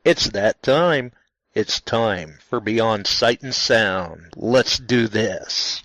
It's that time. It's time for Beyond Sight and Sound. Let's do this.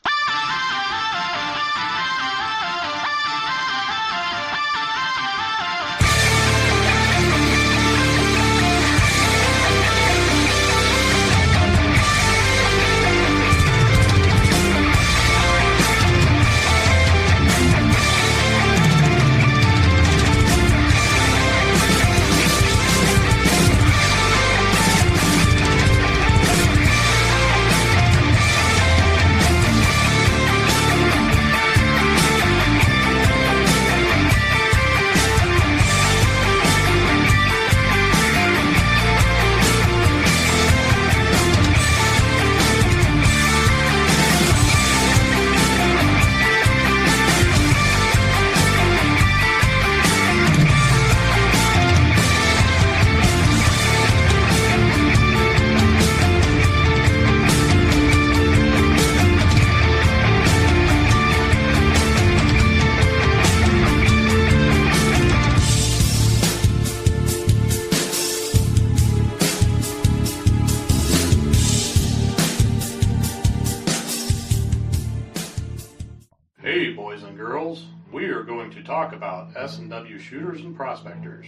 Hey boys and girls, we are going to talk about S&W shooters and prospectors.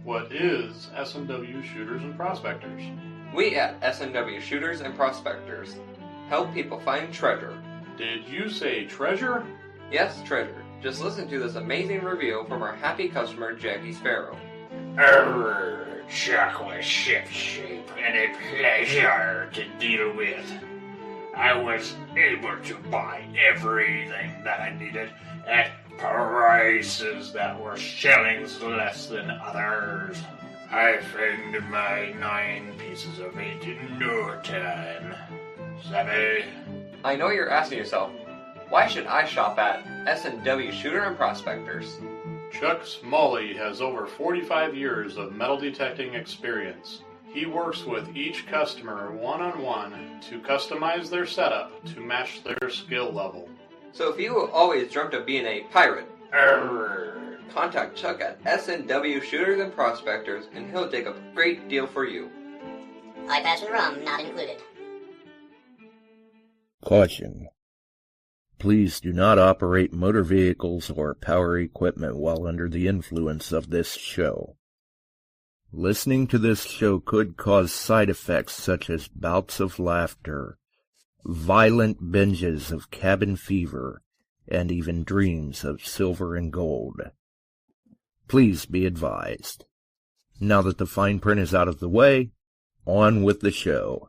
What is S&W shooters and prospectors? We at S&W Shooters and Prospectors help people find treasure. Did you say treasure? Yes, treasure. Just listen to this amazing review from our happy customer, Jackie Sparrow. Chuck was ship-shape and a pleasure to deal with. I was able to buy everything that I needed at prices that were shillings less than others. I found my 9 pieces of 8 in no time. Savvy? I know you're asking yourself, why should I shop at S&W Shooter and Prospectors? Chuck Smalley has over 45 years of metal detecting experience. He works with each customer one-on-one to customize their setup to match their skill level. So if you always dreamt of being a pirate, contact Chuck at S&W Shooters and Prospectors and he'll dig up a great deal for you. iPads and rum not included. Caution. Please do not operate motor vehicles or power equipment while under the influence of this show. Listening to this show could cause side effects such as bouts of laughter, violent binges of cabin fever, and even dreams of silver and gold. Please be advised. Now that the fine print is out of the way, on with the show.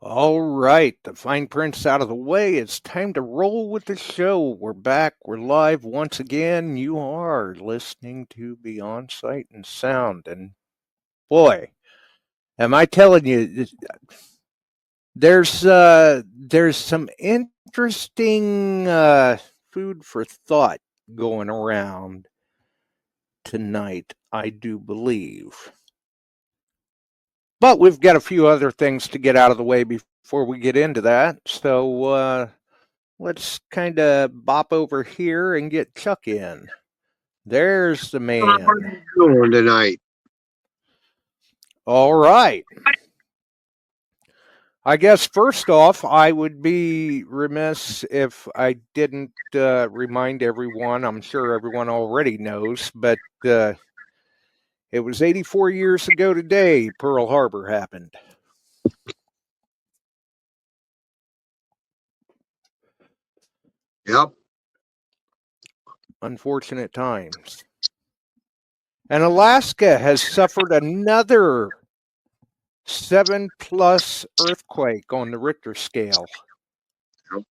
All right, the fine print's out of the way. It's time to roll with the show. We're back. We're live once again. You are listening to Beyond Sight and Sound. And boy, am I telling you, there's some interesting food for thought going around tonight, I do believe. But we've got a few other things to get out of the way before we get into that. So let's kind of bop over here and get Chuck in. There's the man. How are you doing tonight? All right. I guess first off, I would be remiss if I didn't remind everyone. I'm sure everyone already knows, but it was 84 years ago today Pearl Harbor happened. Yep. Unfortunate times. And Alaska has suffered another 7+ earthquake on the Richter scale. Yep.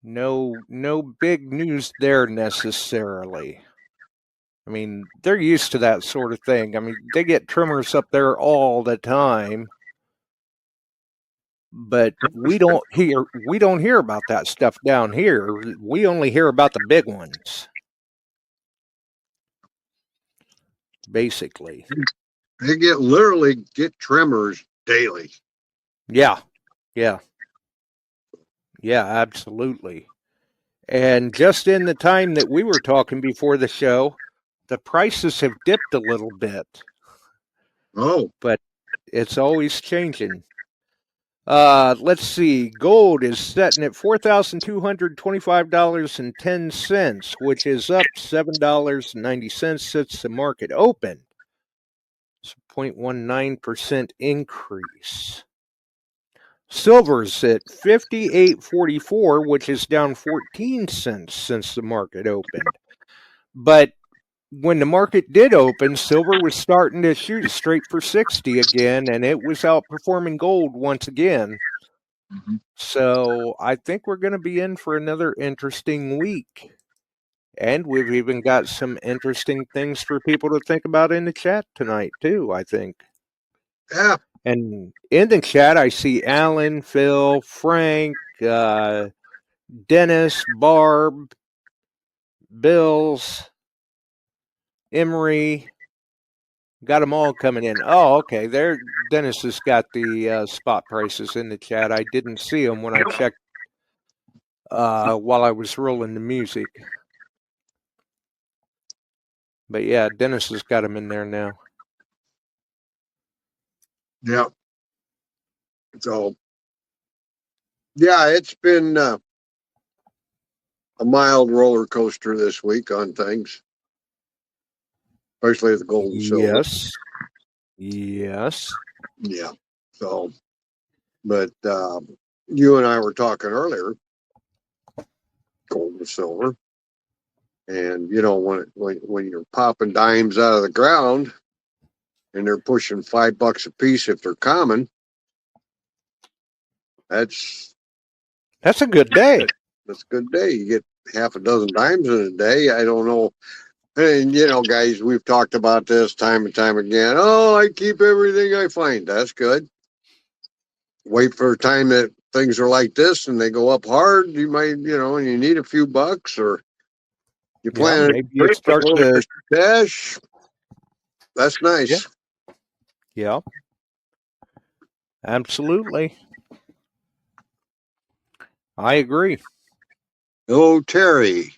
No big news there necessarily. I mean, they're used to that sort of thing. I mean, they get tremors up there all the time. But we don't hear about that stuff down here. We only hear about the big ones. Basically. They literally get tremors daily. Yeah, absolutely. And just in the time that we were talking before the show, the prices have dipped a little bit. Oh, but it's always changing. Let's see. Gold is setting at $4,225.10, which is up $7.90 since the market opened. It's a 0.19% increase. Silver's at $58.44, which is down 14 cents since the market opened. But when the market did open, silver was starting to shoot straight for 60 again, and it was outperforming gold once again. Mhm. So I think we're going to be in for another interesting week. And we've even got some interesting things for people to think about in the chat tonight, too, I think. yeah. And in the chat, I see Alan, Phil, Frank, Dennis, Barb, Bills, Emery. Got them all coming in. Oh, okay. There, Dennis has got the spot prices in the chat. I didn't see them when I checked while I was rolling the music. But yeah, Dennis has got them in there now. Yeah. So, yeah, it's been a mild roller coaster this week on things, especially the gold and silver. Yes. Yeah. So, but you and I were talking earlier, gold and silver, and you know when you're popping dimes out of the ground, and they're pushing $5 a piece if they're common. That's a good day. That's a good day. You get half a dozen dimes in a day. I don't know. And, you know, guys, we've talked about this time and time again. Oh, I keep everything I find. That's good. Wait for a time that things are like this and they go up hard. You might, you know, and you need a few bucks or you plan maybe you start to cash. That's nice. Yeah. Absolutely. I agree. Oh, Terry.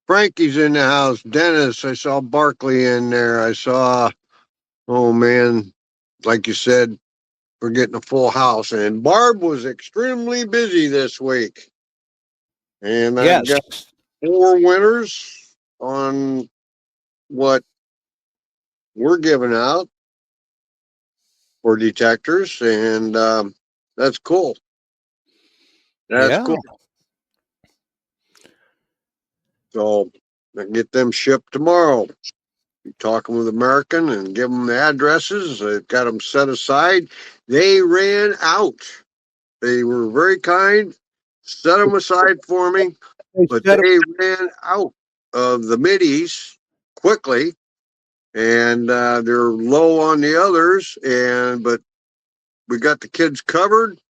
Frankie's in the house. Dennis, I saw Barkley in there. I saw, oh man, like you said, we're getting a full house. And Barb was extremely busy this week. And I've got 4 winners on what we're giving out for detectors. And that's cool. That's cool. So I can get them shipped tomorrow. Be talking with American and give them the addresses. I've got them set aside. They ran out. They were very kind, set them aside for me, but they ran out of the middies quickly, and they're low on the others. But we got the kids covered.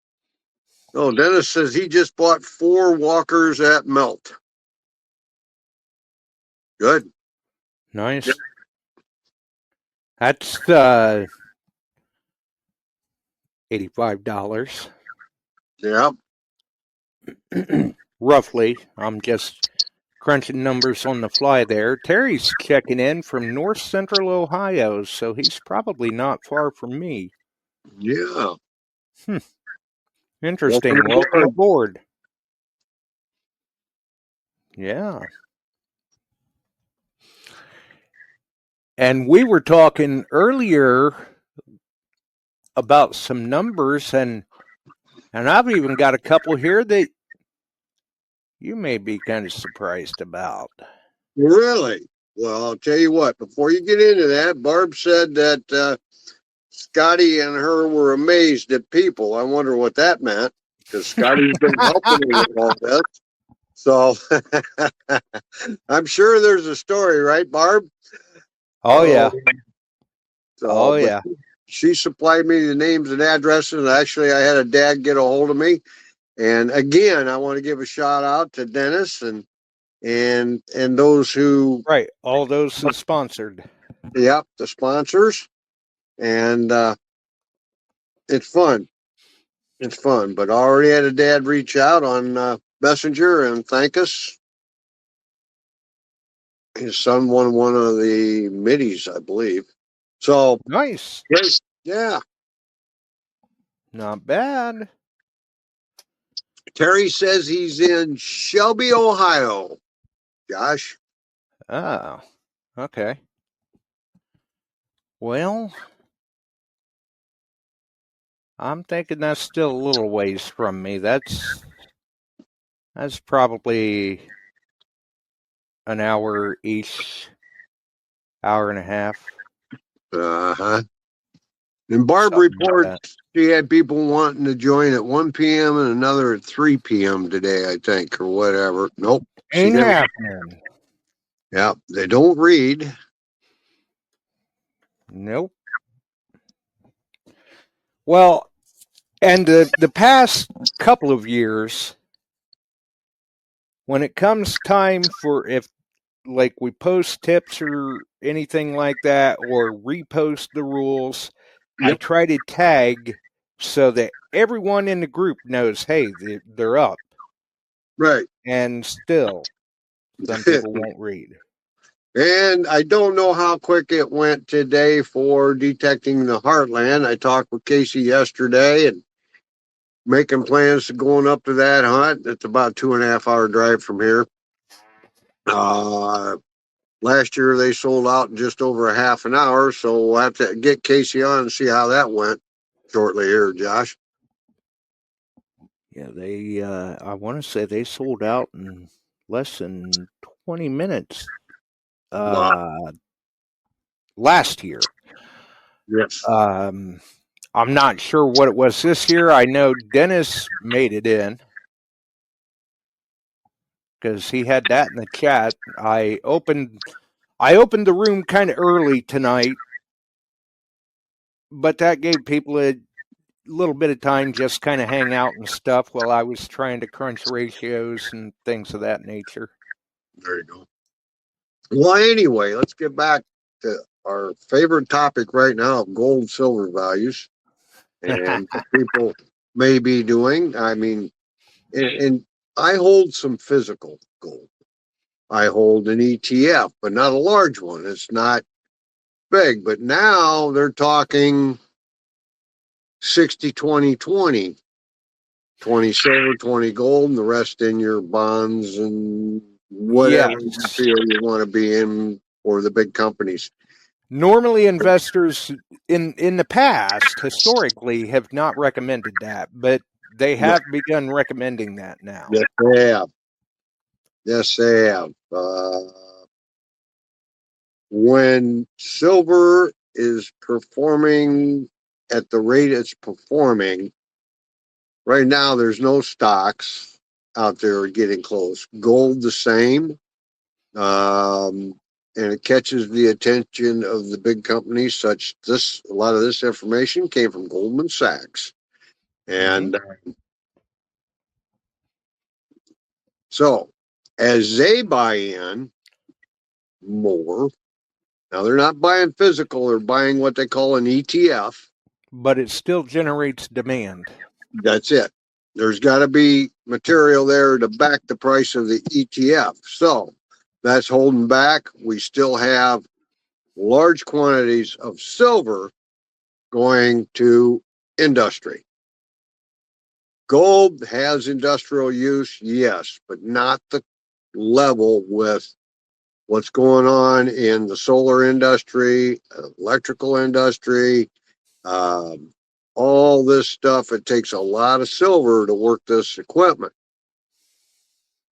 Oh, Dennis says he just bought 4 walkers at Melt. Good. Nice. Yeah. That's $85. Yeah. Roughly. I'm just crunching numbers on the fly there. Terry's checking in from North Central Ohio, so he's probably not far from me. Yeah. Interesting. Welcome aboard. Yeah. And we were talking earlier about some numbers, and I've even got a couple here that you may be kind of surprised about. Really? Well, I'll tell you what, before you get into that, Barb said that Scotty and her were amazed at people. I wonder what that meant, because Scotty's been helping me with all this. So I'm sure there's a story, right, Barb? Oh, yeah. So, yeah. She supplied me the names and addresses. Actually, I had a dad get a hold of me. And again, I want to give a shout out to Dennis and those who... Right, all those who sponsored. Yep, the sponsors. And it's fun. It's fun. But I already had a dad reach out on Messenger and thank us. His son won one of the middies, I believe. So, Nice. yeah. Not bad. Terry says he's in Shelby, Ohio. Josh? Oh, okay. Well, I'm thinking that's still a little ways from me. That's probably an hour each, hour and a half. Uh-huh. And Barb Something like reports she had people wanting to join at 1 p.m. and another at 3 p.m. today, I think, or whatever. Nope. Ain't happening. Yeah, they don't read. Nope. Well, and the past couple of years, when it comes time for if like we post tips or anything like that or repost the rules, I try to tag so that everyone in the group knows, hey, they're up. Right. And still, some people won't read. And I don't know how quick it went today for detecting the Heartland. I talked with Casey yesterday and making plans to going up to that hunt. It's about 2.5 hour drive from here. Last year they sold out in just over a half an hour, so we'll have to get Casey on and see how that went shortly here, Josh. Yeah, they I want to say they sold out in less than 20 minutes last year. Yes. I'm not sure what it was this year. I know Dennis made it in because he had that in the chat. I opened the room kind of early tonight, but that gave people a little bit of time just kind of hang out and stuff while I was trying to crunch ratios and things of that nature. There you go. Well, anyway, let's get back to our favorite topic right now of gold silver values and what people may be doing. I mean, and I hold some physical gold. I hold an ETF, but not a large one. It's not big, but now they're talking 60, 20, 20. 20 silver, 20 gold, and the rest in your bonds and whatever you feel you want to be in for the big companies. Normally, investors in the past, historically, have not recommended that, but they have begun recommending that now. Yes, they have. Yes, they have. When silver is performing at the rate it's performing, right now there's no stocks out there getting close. Gold the same. And it catches the attention of the big companies such this. A lot of this information came from Goldman Sachs. And so as they buy in more, now they're not buying physical, they're buying what they call an ETF. But it still generates demand. That's it. There's got to be material there to back the price of the ETF. So that's holding back. We still have large quantities of silver going to industry. Gold has industrial use, yes, but not the level with what's going on in the solar industry, electrical industry, all this stuff. It takes a lot of silver to work this equipment.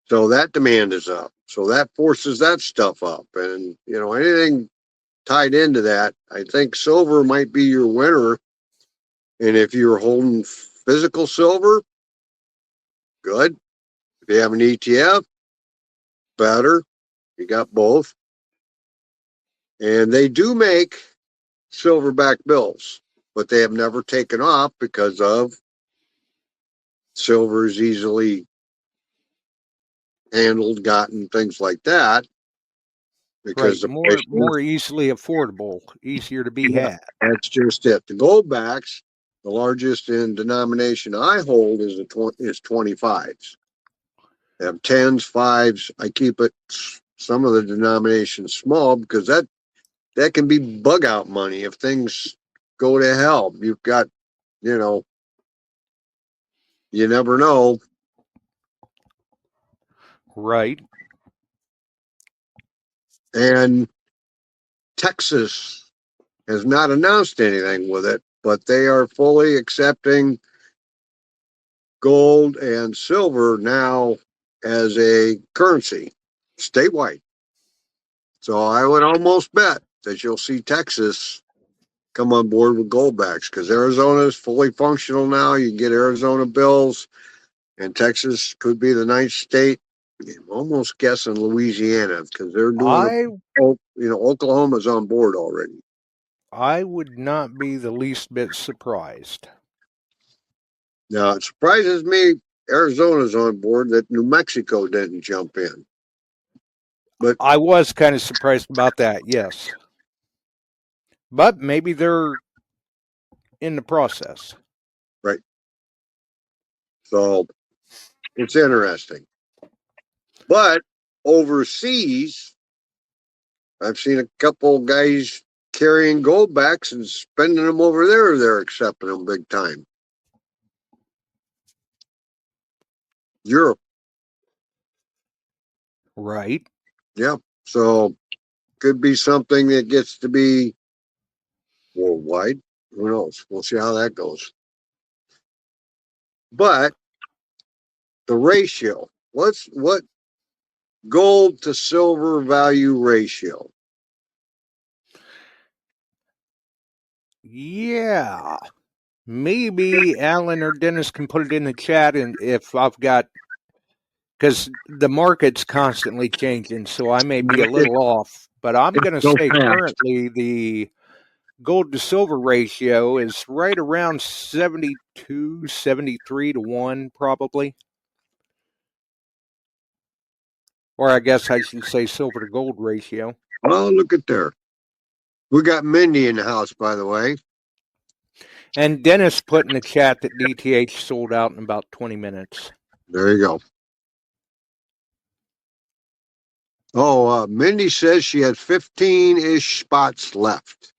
So that demand is up. So that forces that stuff up. And, you know, anything tied into that, I think silver might be your winner. And if you're holding physical silver, good. If you have an ETF, better. You got both. And they do make silverback bills, but they have never taken off because of silver is easily handled, gotten, things like that. Because right. more easily affordable, easier to be had. That's just it. The goldbacks, the largest in denomination I hold is 25s. They have 10s, 5s. I keep it some of the denominations small because that that can be bug out money if things go to hell. You've got, you know, you never know. Right. And Texas has not announced anything with it, but they are fully accepting gold and silver now as a currency statewide. So I would almost bet that you'll see Texas come on board with goldbacks because Arizona is fully functional now. You get Arizona bills, and Texas could be the ninth state. I'm almost guessing Louisiana because they're doing Oklahoma's on board already. I would not be the least bit surprised. Now, it surprises me Arizona's on board that New Mexico didn't jump in. But I was kind of surprised about that, yes. But maybe they're in the process. Right. So it's interesting. But overseas, I've seen a couple guys carrying goldbacks and spending them over there. They're accepting them big time. Europe. Right. Yeah. So could be something that gets to be worldwide. Who knows? We'll see how that goes. But the ratio, what gold to silver value ratio? Yeah. Maybe Alan or Dennis can put it in the chat, and if I've got, because the market's constantly changing, so I may be a little off, but I'm going to say currently the gold to silver ratio is right around 72, 73 to 1, probably. Or I guess I should say silver to gold ratio. Oh, look at there. We got Mindy in the house, by the way. And Dennis put in the chat that DTH sold out in about 20 minutes. There you go. Oh, Mindy says she had 15-ish spots left.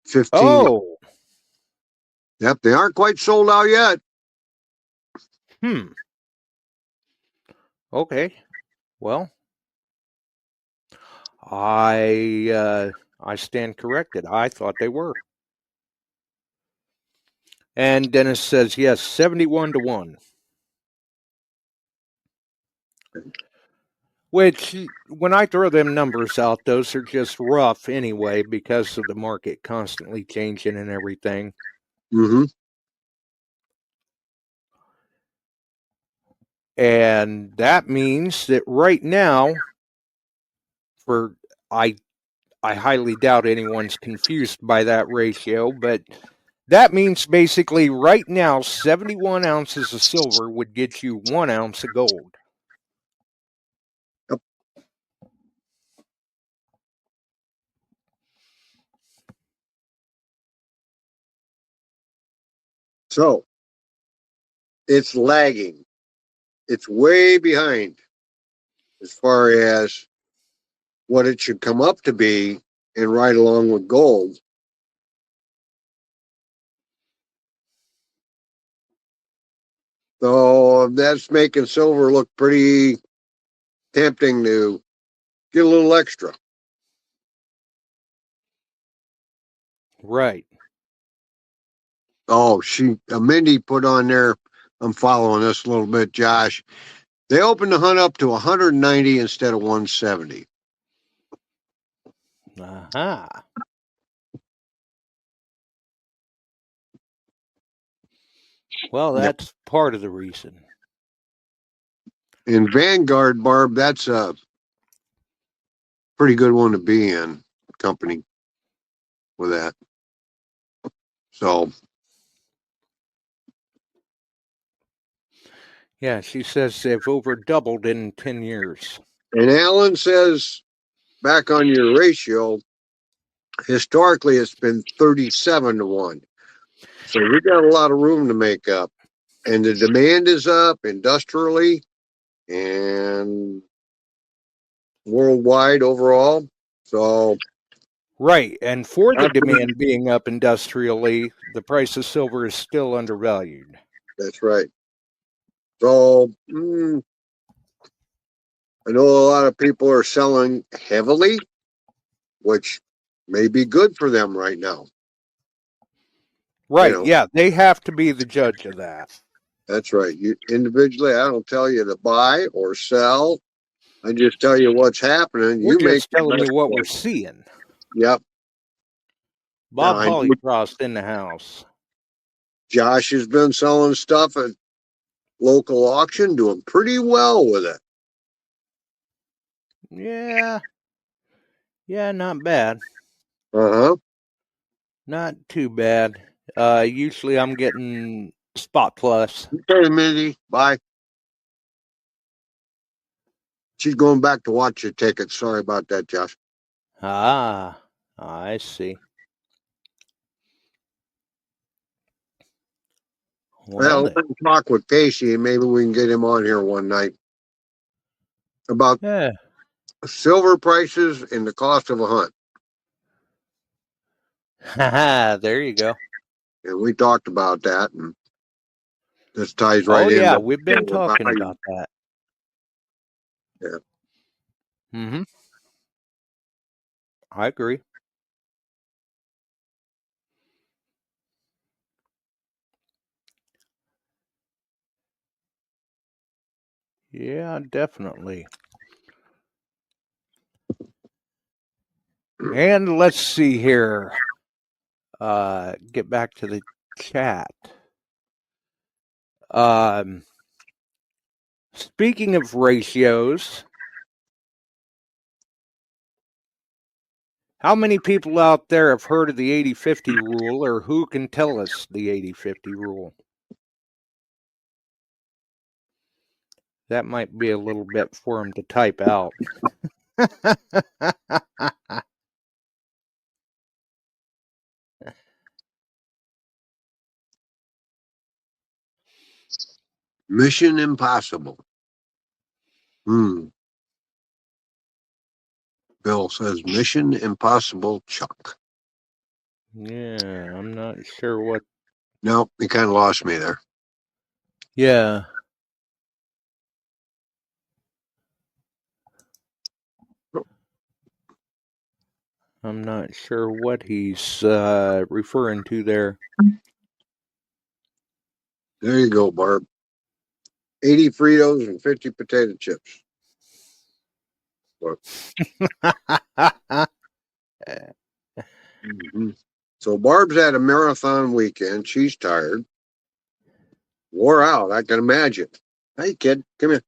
15. Oh. Yep, they aren't quite sold out yet. Okay. Well, I stand corrected. I thought they were. And Dennis says, yes, 71 to 1. Which, when I throw them numbers out, those are just rough anyway because of the market constantly changing and everything. Mm-hmm. And that means that right now, I highly doubt anyone's confused by that ratio, but that means basically right now 71 ounces of silver would get you 1 ounce of gold. Yep. So it's lagging. It's way behind as far as what it should come up to be and right along with gold. So that's making silver look pretty tempting to get a little extra. Right. Oh, Mindy put on there, I'm following this a little bit, Josh. They opened the hunt up to 190 instead of 170. Aha. Well, that's part of the reason. In Vanguard, Barb, that's a pretty good one to be in, company, with that. So. Yeah, she says they've over doubled in 10 years. And Alan says, back on your ratio, historically it's been 37 to 1. So we got a lot of room to make up. And the demand is up industrially and worldwide overall. So Right, and for the That's right. demand being up industrially, the price of silver is still undervalued. That's right. So I know a lot of people are selling heavily, which may be good for them right now. Right, know. yeah, they have to be the judge of that. That's right. You individually, I don't tell you to buy or sell. I just tell you what's happening. We're You make just the telling best you what of we're it. seeing. Yep. Bob Now, I know Hollycross in the house. Josh has been selling stuff at local auction, doing pretty well with it. Yeah, not bad. Uh-huh. Not too bad. Usually I'm getting spot plus. Okay, Mindy. Bye. She's going back to watch your tickets. Sorry about that, Josh. Ah, I see. Well, let's talk with Casey and maybe we can get him on here one night about yeah. silver prices and the cost of a hunt. Haha, there you go. And we talked about that, and this ties right in. Oh yeah, we've been talking about that. Yeah. Mm-hmm. I agree. Yeah, definitely. And let's see here. Get back to the chat. Speaking of ratios, how many people out there have heard of the 80-50 rule, or who can tell us the 80-50 rule? That might be a little bit for him to type out. Mission Impossible. Bill says Mission Impossible Chuck. Yeah, I'm not sure what. No, you kind of lost me there. Yeah. I'm not sure what he's referring to there. There you go, Barb. 80 Fritos and 50 potato chips. So Barb's had a marathon weekend. She's tired. Wore out, I can imagine. Hey, kid, come here.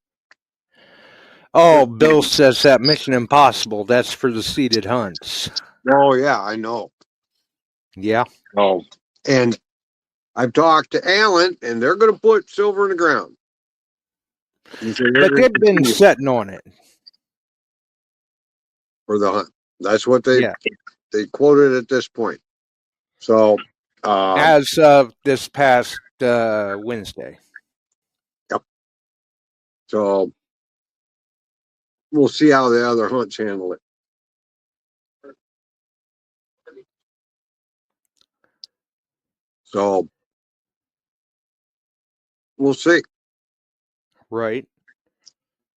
Oh, Bill says that Mission Impossible, that's for the seated hunts. Oh, yeah, I know. Yeah. Oh. And I've talked to Alan, and they're going to put silver in the ground. But they've been sitting on it. For the hunt. That's what they quoted at this point. So as of this past Wednesday. Yep. So we'll see how the other hunts handle it. So we'll see. Right.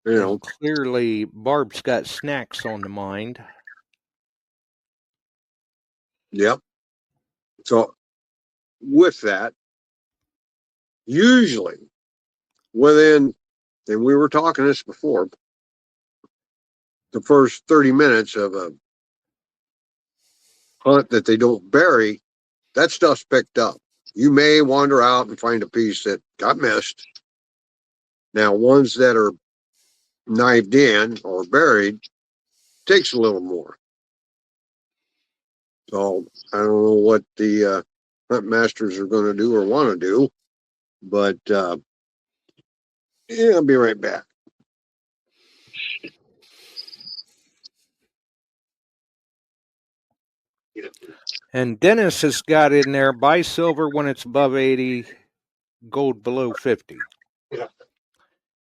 You know, and clearly Barb's got snacks on the mind. Yep. So with that, usually within, and we were talking this before, the first 30 minutes of a hunt that they don't bury, that stuff's picked up. You may wander out and find a piece that got missed. Now, ones that are knifed in or buried takes a little more. So I don't know what the hunt masters are going to do or want to do, but yeah, I'll be right back. And Dennis has got in there, buy silver when it's above 80, gold below 50.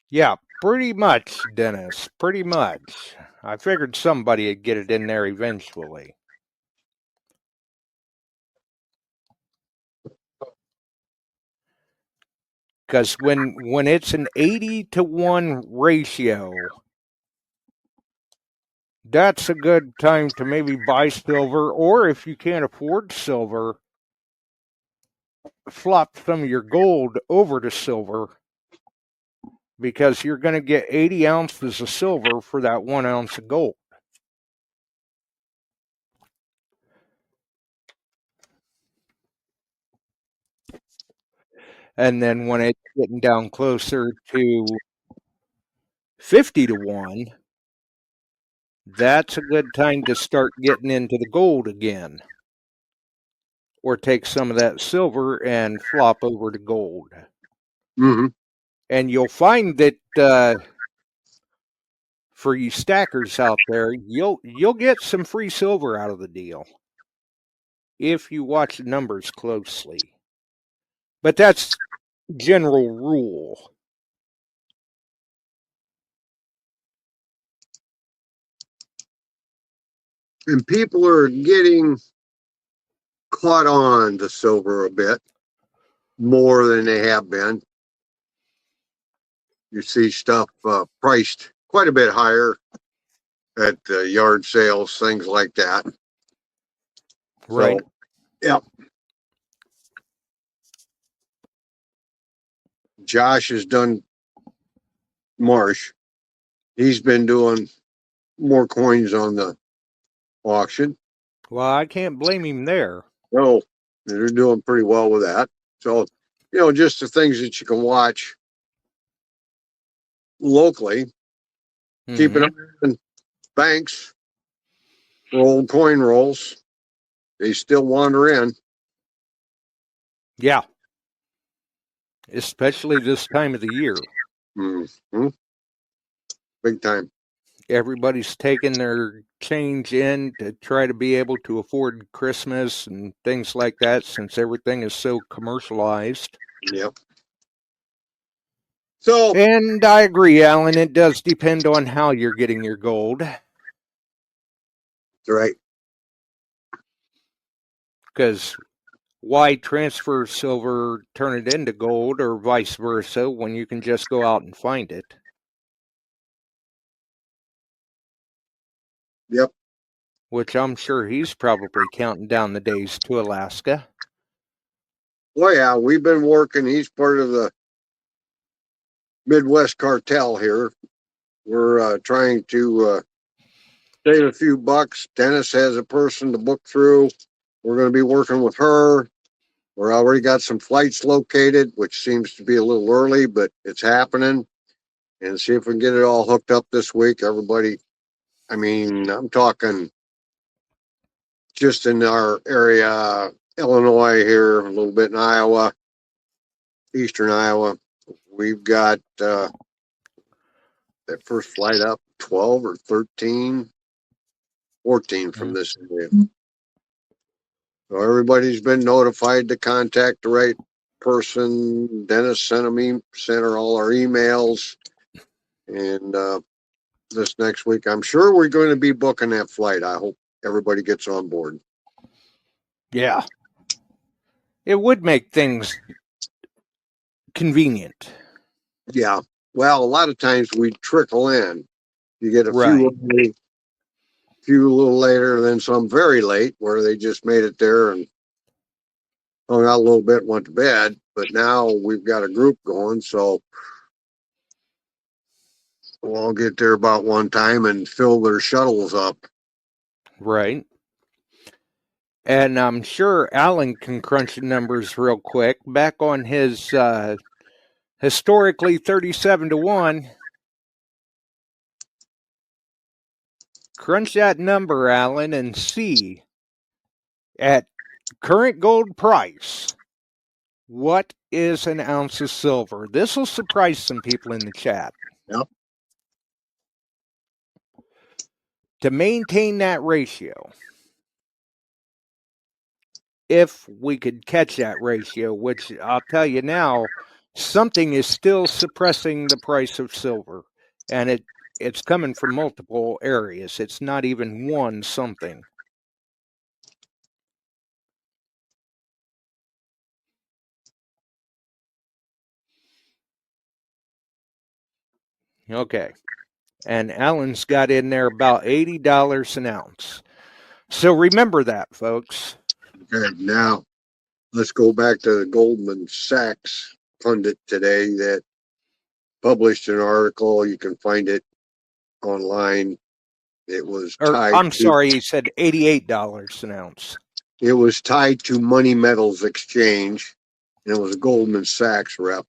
Yeah, pretty much, Dennis. Pretty much. I figured somebody would get it in there eventually. Because when it's an 80-to-1 ratio, that's a good time to maybe buy silver, or if you can't afford silver, flop some of your gold over to silver, because you're going to get 80 ounces of silver for that 1 ounce of gold. And then when it's getting down closer to 50-to-1, that's a good time to start getting into the gold again. Or take some of that silver and flop over to gold. Mm-hmm. And you'll find that for you stackers out there, you'll get some free silver out of the deal if you watch the numbers closely. But that's general rule. And people are getting caught on to silver a bit more than they have been. You see stuff priced quite a bit higher at yard sales, things like that. Right. So, yeah. Josh has done Marsh. He's been doing more coins on the auction. Well, I can't blame him there. No, they're doing pretty well with that. So, just the things that you can watch locally. Keep an eye on banks for old coin rolls. They still wander in. Yeah. Especially this time of the year. Mm-hmm. Big time. Everybody's taking their change in to try to be able to afford Christmas and things like that, since everything is so commercialized. Yep. So, And I agree, Alan, it does depend on how you're getting your gold. that's right. Because why transfer silver, turn it into gold, or vice versa, when you can just go out and find it? Yep. Which I'm sure he's probably counting down the days to Alaska. Well, yeah, we've been working. He's part of the Midwest cartel here. We're trying to save a few bucks. Dennis has a person to book through. We're going to be working with her. We're already got some flights located, which seems to be a little early, but it's happening. And see if we can get it all hooked up this week. Everybody, I'm talking just in our area, Illinois here, a little bit in Iowa, eastern Iowa. We've got that first flight up, 12 or 13, 14 from this area. So everybody's been notified to contact the right person. Dennis sent her all our emails. And this next week, I'm sure we're going to be booking that flight. I hope everybody gets on board. Yeah. It would make things convenient. Yeah. Well, a lot of times we trickle in. You get a few a little later, then some very late where they just made it there and hung out a little bit, went to bed. But now we've got a group going, so we'll all get there about one time and fill their shuttles up. Right. And I'm sure Alan can crunch the numbers real quick. Back on his historically 37-to-1. Crunch that number, Alan, and see at current gold price, what is an ounce of silver? This will surprise some people in the chat. Yep. To maintain that ratio, if we could catch that ratio, which I'll tell you now, something is still suppressing the price of silver, and it's coming from multiple areas. It's not even one something. Okay. And Alan's got in there about $80 an ounce. So remember that, folks. Okay, now let's go back to the Goldman Sachs pundit today that published an article. You can find it online. It was tied. I'm sorry, he said $88 an ounce. It was tied to Money Metals Exchange, and it was a Goldman Sachs rep.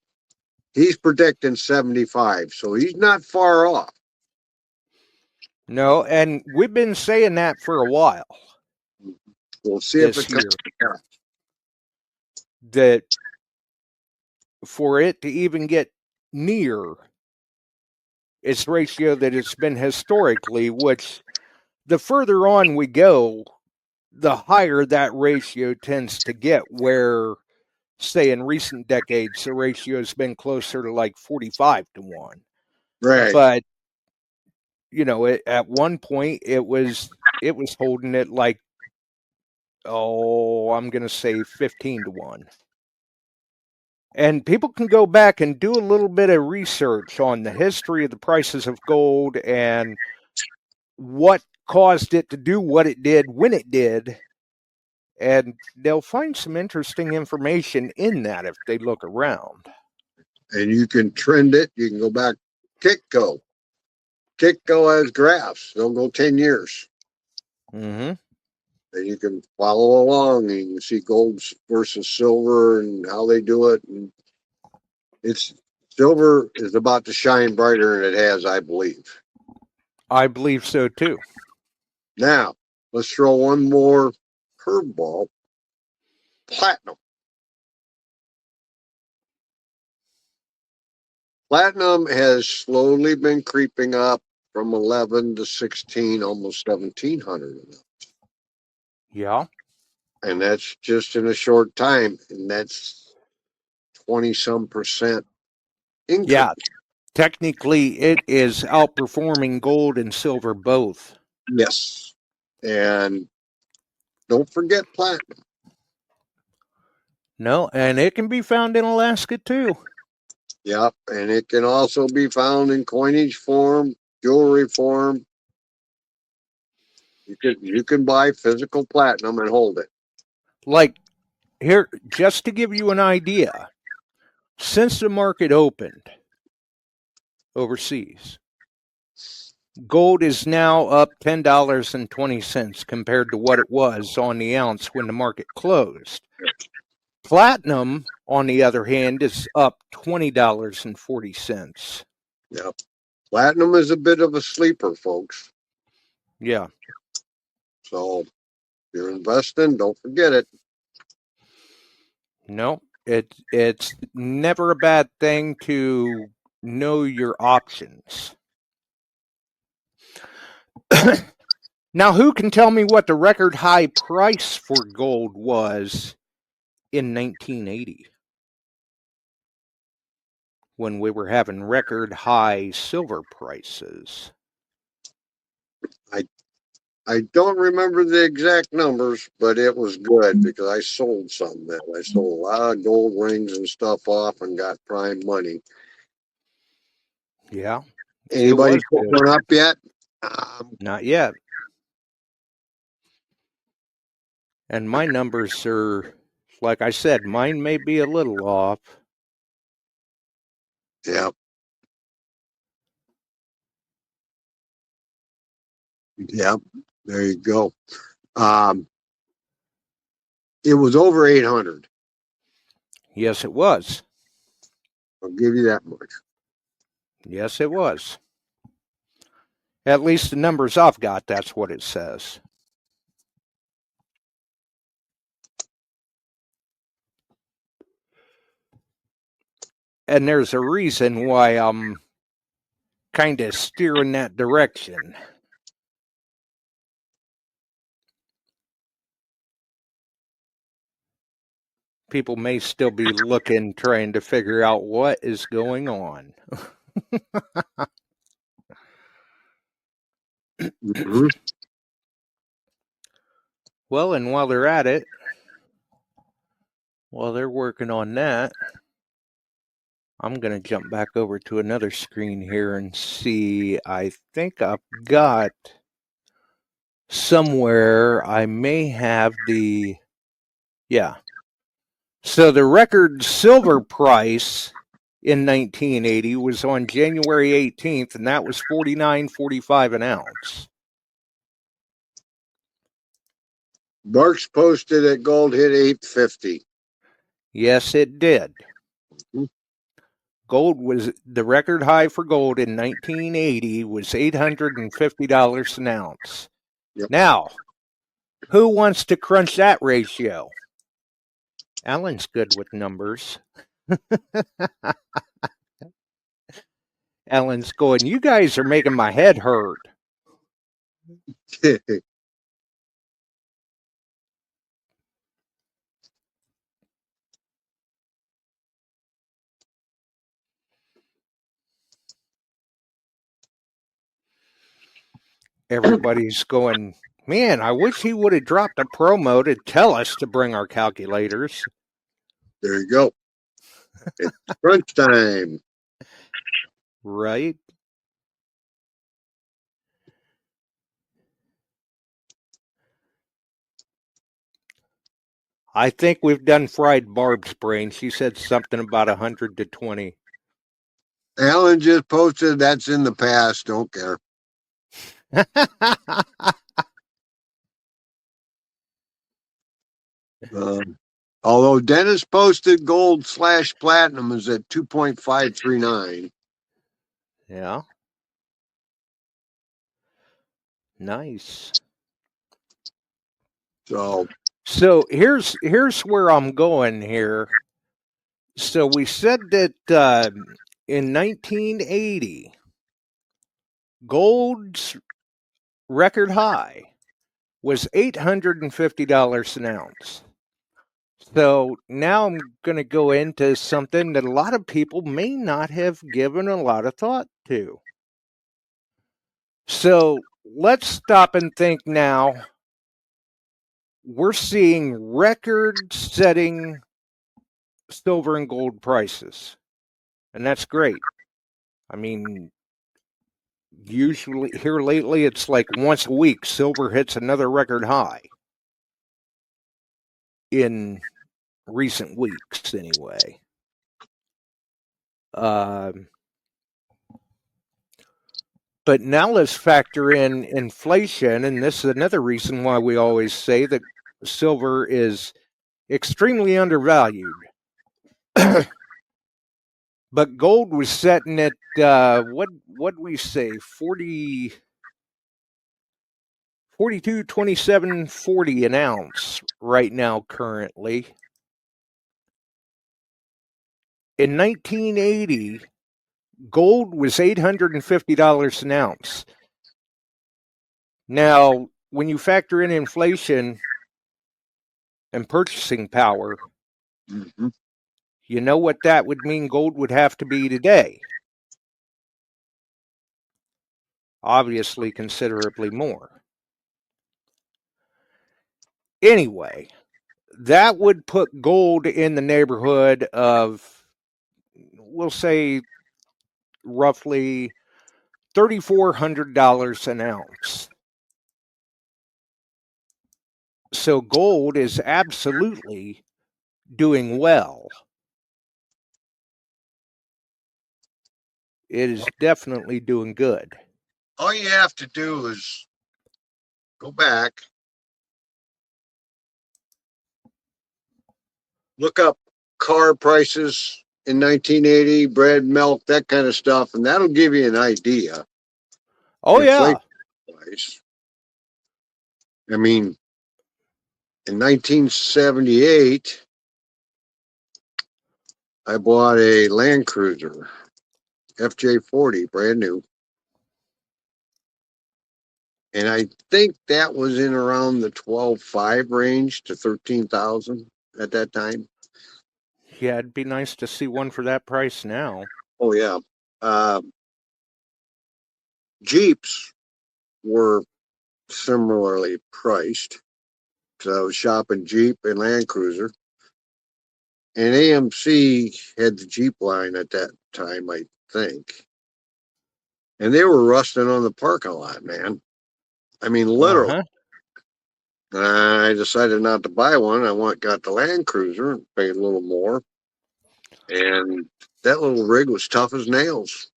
He's predicting 75, so he's not far off. No, and we've been saying that for a while. We'll see if This it comes together. That for it to even get near its ratio that it's been historically, which the further on we go, the higher that ratio tends to get, where, say, in recent decades, the ratio has been closer to like 45 to 1. Right. But, you know, at one point it was holding it like, I'm going to say 15 to 1. And people can go back and do a little bit of research on the history of the prices of gold and what caused it to do what it did when it did. And they'll find some interesting information in that if they look around. And you can trend it. You can go back. Kitco. Kitco has graphs. They'll go 10 years. Mm-hmm. And you can follow along and you can see gold versus silver and how they do it. And silver is about to shine brighter than it has, I believe. I believe so too. Now, let's throw one more curveball. Platinum. Platinum has slowly been creeping up from 11 to 16, almost 1,700. Yeah. And that's just in a short time. And that's 20-some% increase. Yeah. Technically, it is outperforming gold and silver both. Yes. And don't forget platinum. No, and it can be found in Alaska too. Yep. And it can also be found in coinage form, jewelry form. You can buy physical platinum and hold it. Like, here, just to give you an idea, since the market opened overseas, gold is now up $10.20 compared to what it was on the ounce when the market closed. Platinum, on the other hand, is up $20.40. Yep. Platinum is a bit of a sleeper, folks. Yeah. So if you're investing, don't forget it. No, it's never a bad thing to know your options. Now, who can tell me what the record high price for gold was in 1980 when we were having record high silver prices? I don't remember the exact numbers, but it was good because I sold some then. I sold a lot of gold rings and stuff off and got prime money. Yeah. Anybody pulling up yet? Not yet. And my numbers are, like I said, mine may be a little off. Yep. Yep. There you go. It was over 800. Yes, it was. I'll give you that much. Yes, it was. At least the numbers I've got, that's what it says. And there's a reason why I'm kind of steering that direction. People may still be looking, trying to figure out what is going on. Mm-hmm. Well, and while they're at it, while they're working on that, I'm going to jump back over to another screen here and see. I think I've got somewhere, I may have the, yeah. So the record silver price in 1980 was on January 18th, and that was $49.45 an ounce. Mark's posted that gold hit 850. Yes, it did. Mhm. Gold was the record high for gold in 1980 was $850 an ounce. Yep. Now, who wants to crunch that ratio? Alan's good with numbers. Alan's going, you guys are making my head hurt. Everybody's going, man, I wish he would have dropped a promo to tell us to bring our calculators. There you go. It's crunch time. Right? I think we've done fried Barb's brain. She said something about 100 to 20. Alan just posted that's in the past. Don't care. Although Dennis posted gold/platinum is at 2.539. Yeah. Nice. So here's where I'm going here. So we said that in 1980, gold's record high was $850 an ounce. So now I'm going to go into something that a lot of people may not have given a lot of thought to. So let's stop and think now. We're seeing record-setting silver and gold prices, and that's great. I mean, usually here lately, it's like once a week, silver hits another record high in recent weeks, anyway. But now let's factor in inflation, and this is another reason why we always say that silver is extremely undervalued. But gold was setting at what we say 42.27.40 an ounce right now currently. In 1980, gold was $850 an ounce. Now, when you factor in inflation and purchasing power, you know what that would mean gold would have to be today? Obviously, considerably more. Anyway, that would put gold in the neighborhood of, we'll say, roughly $3,400 an ounce. So gold is absolutely doing well. It is definitely doing good. all you have to do is go back, look up car prices in 1980, bread, milk, that kind of stuff, and that'll give you an idea. Oh, yeah. Price. I mean, in 1978, I bought a Land Cruiser, FJ40, brand new. And I think that was in around the 12.5 range to 13,000 at that time. Yeah, it'd be nice to see one for that price now. Oh, yeah. Jeeps were similarly priced. So I was shopping Jeep and Land Cruiser. and AMC had the Jeep line at that time, I think. And they were rusting on the parking lot, man. I mean, literally. Uh-huh. I decided not to buy one. I got the Land Cruiser and paid a little more. And that little rig was tough as nails.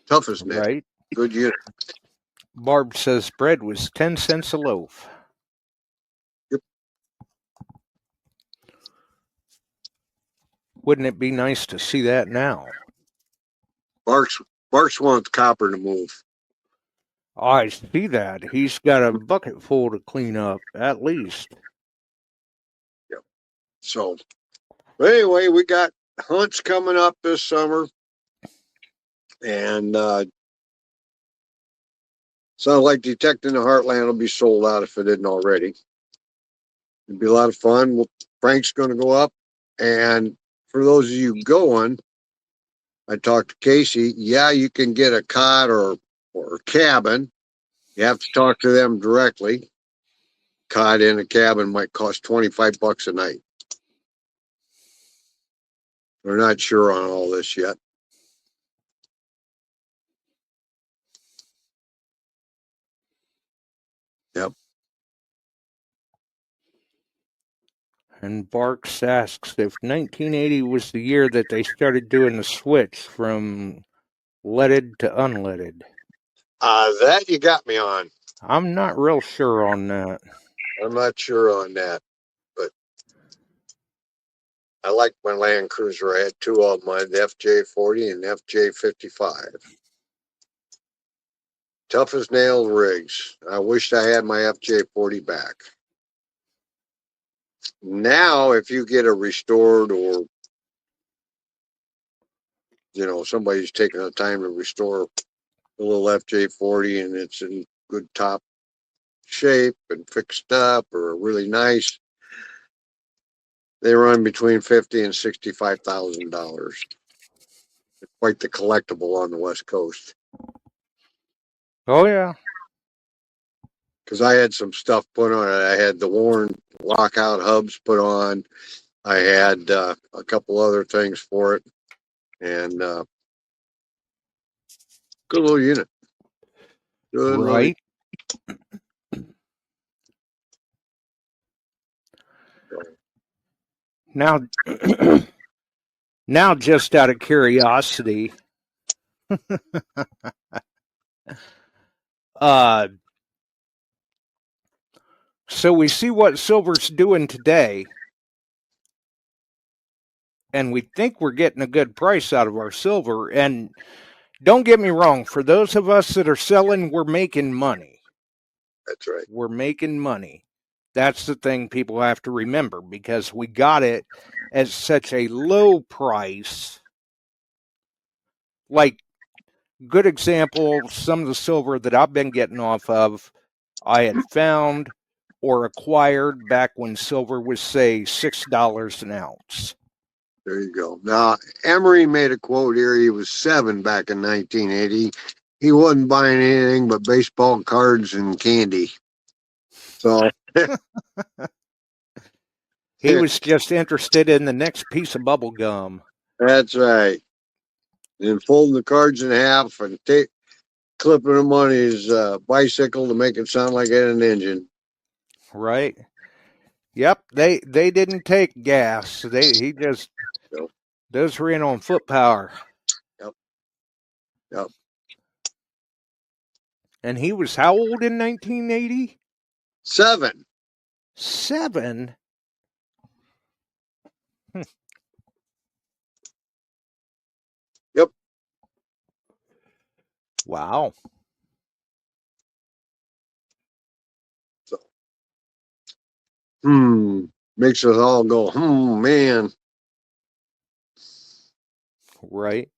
Tough as nails. Right. Good unit. Barb says bread was 10 cents a loaf. Yep. Wouldn't it be nice to see that now? Barks wants copper to move. I see that. He's got a bucket full to clean up, at least. Yep. So, but anyway, we got hunts coming up this summer. And sounds like Detecting the Heartland will be sold out if it isn't already. It'd be a lot of fun. Frank's going to go up. And for those of you going, I talked to Casey. Yeah, you can get a cot or a cabin. You have to talk to them directly. Cot in a cabin might cost $25 a night. We're not sure on all this yet. Yep. And Barks asks if 1980 was the year that they started doing the switch from leaded to unleaded. That you got me on. I'm not real sure on that. I'm not sure on that, but I like my Land Cruiser. I had two of them, the FJ40 and FJ55. Tough as nails rigs. I wished I had my FJ40 back. Now, if you get a restored or, somebody's taking the time to restore a little FJ40 and it's in good top shape and fixed up or really nice, they run between $50,000 and $65,000. Quite the collectible on the West Coast. Oh, yeah. Because I had some stuff put on it. I had the Warren lockout hubs put on. I had a couple other things for it. And good little unit. Good right. Now, now, just out of curiosity, so we see what silver's doing today, and we think we're getting a good price out of our silver. And don't get me wrong, for those of us that are selling, we're making money. That's right. We're making money. That's the thing people have to remember, because we got it at such a low price. Like, good example, some of the silver that I've been getting off of, I had found or acquired back when silver was, say, $6 an ounce. There you go. Now, Emery made a quote here. He was 7 back in 1980. He wasn't buying anything but baseball cards and candy. So he was just interested in the next piece of bubble gum. That's right. And folding the cards in half and clipping them on his bicycle to make it sound like it had an engine. Right. Yep. They didn't take gas. He just those ran on foot power. Yep. And he was how old in 1980? 7. 7? Yep. Wow. So, makes us all go, man. Right.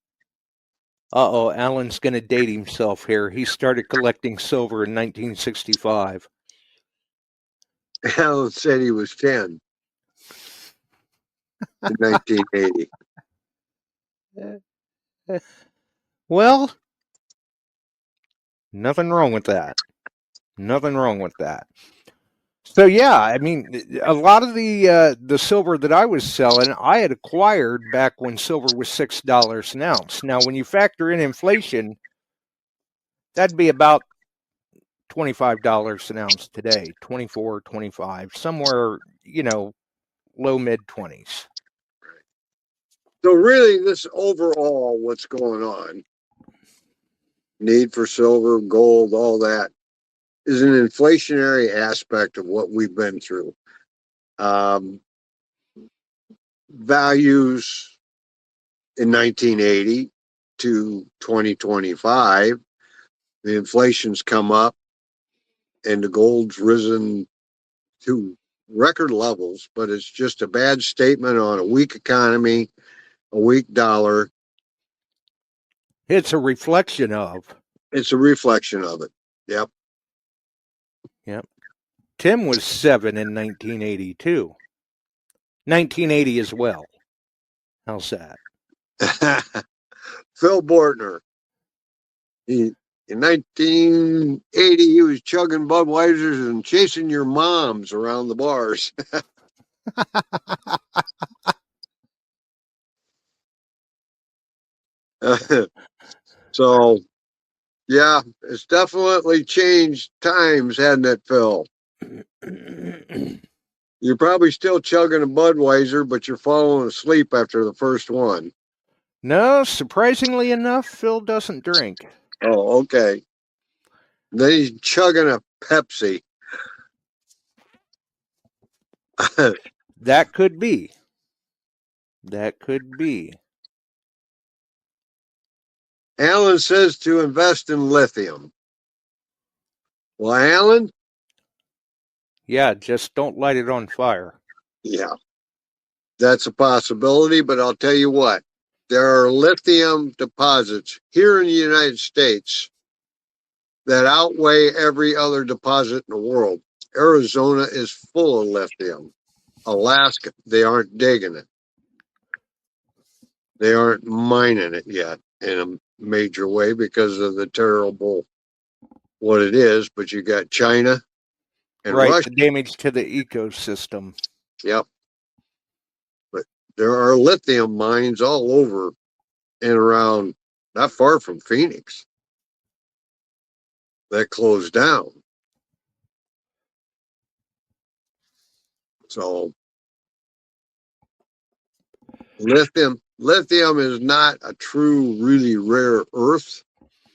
Uh-oh, Alan's going to date himself here. He started collecting silver in 1965. Alan said he was 10 in 1980. Well, nothing wrong with that. Nothing wrong with that. So yeah, I mean, a lot of the silver that I was selling, I had acquired back when silver was $6 an ounce. Now, when you factor in inflation, that'd be about $25 an ounce today, 24, 25, somewhere, low mid 20s. So really, this overall, what's going on, need for silver, gold, all that, is an inflationary aspect of what we've been through. Values in 1980 to 2025, the inflation's come up and the gold's risen to record levels, but it's just a bad statement on a weak economy, a weak dollar. It's a reflection of. It's a reflection of it. Yep. Yep. Tim was 7 in 1982. 1980 as well. How's that? Phil Bortner. In 1980, he was chugging Budweisers and chasing your moms around the bars. So, yeah, it's definitely changed times, hasn't it, Phil? You're probably still chugging a Budweiser, but you're falling asleep after the first one. No, surprisingly enough, Phil doesn't drink. Oh, okay. Then he's chugging a Pepsi. That could be. That could be. Alan says to invest in lithium. Well, Alan? Yeah, just don't light it on fire. Yeah, that's a possibility, but I'll tell you what. There are lithium deposits here in the United States that outweigh every other deposit in the world. Arizona is full of lithium. Alaska, they aren't digging it. They aren't mining it yet in a major way because of the terrible what it is. But you got China and right, Russia. the damage to the ecosystem. Yep. But there are lithium mines all over and around, not far from Phoenix, that closed down. So lithium is not a true, really rare earth.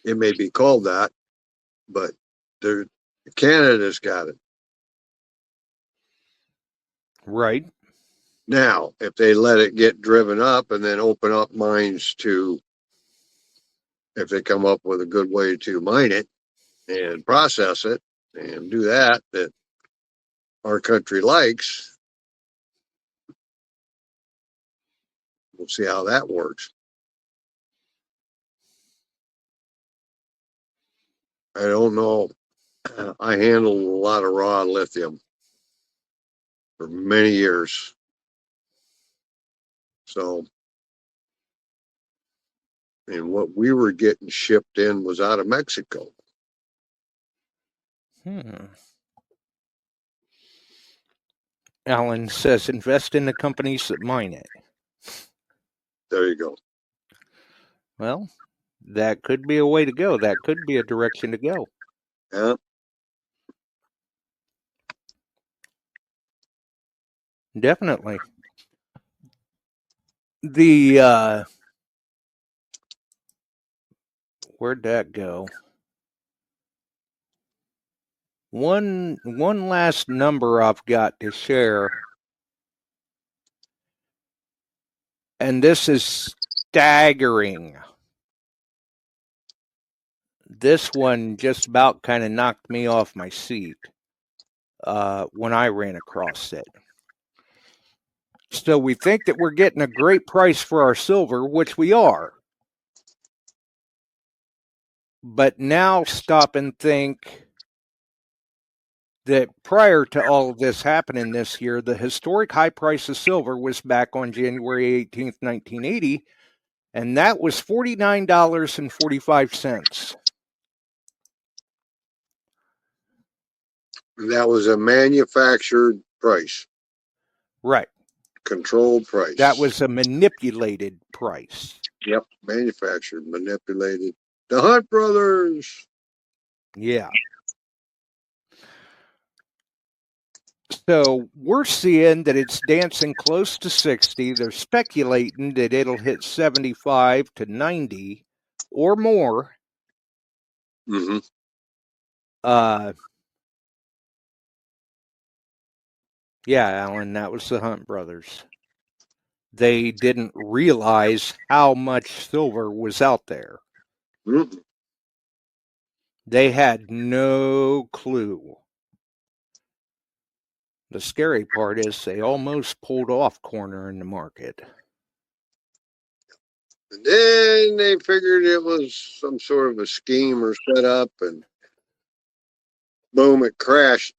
It may be called that, but Canada's got it. Right. Now, if they let it get driven up and then open up mines to, if they come up with a good way to mine it and process it and do that our country likes, we'll see how that works. I don't know. I handled a lot of raw lithium for many years. So, and what we were getting shipped in was out of Mexico. Alan says invest in the companies that mine it. There you go. Well, that could be a way to go. That could be a direction to go. Yeah. Definitely. Where'd that go? One last number I've got to share, and this is staggering. This one just about kind of knocked me off my seat when I ran across it. So we think that we're getting a great price for our silver, which we are. But now stop and think that prior to all of this happening this year, the historic high price of silver was back on January 18th, 1980, and that was $49.45. That was a manufactured price, Right. controlled price. That was a manipulated price. Yep, manufactured, manipulated. The Hunt brothers. Yeah. So we're seeing that it's dancing close to 60. They're speculating that it'll hit 75 to 90 or more. Mm-hmm. Yeah, Alan, that was the Hunt brothers. They didn't realize how much silver was out there. Mm-hmm. They had no clue. The scary part is they almost pulled off cornering the market. And then they figured it was some sort of a scheme or setup, and boom, it crashed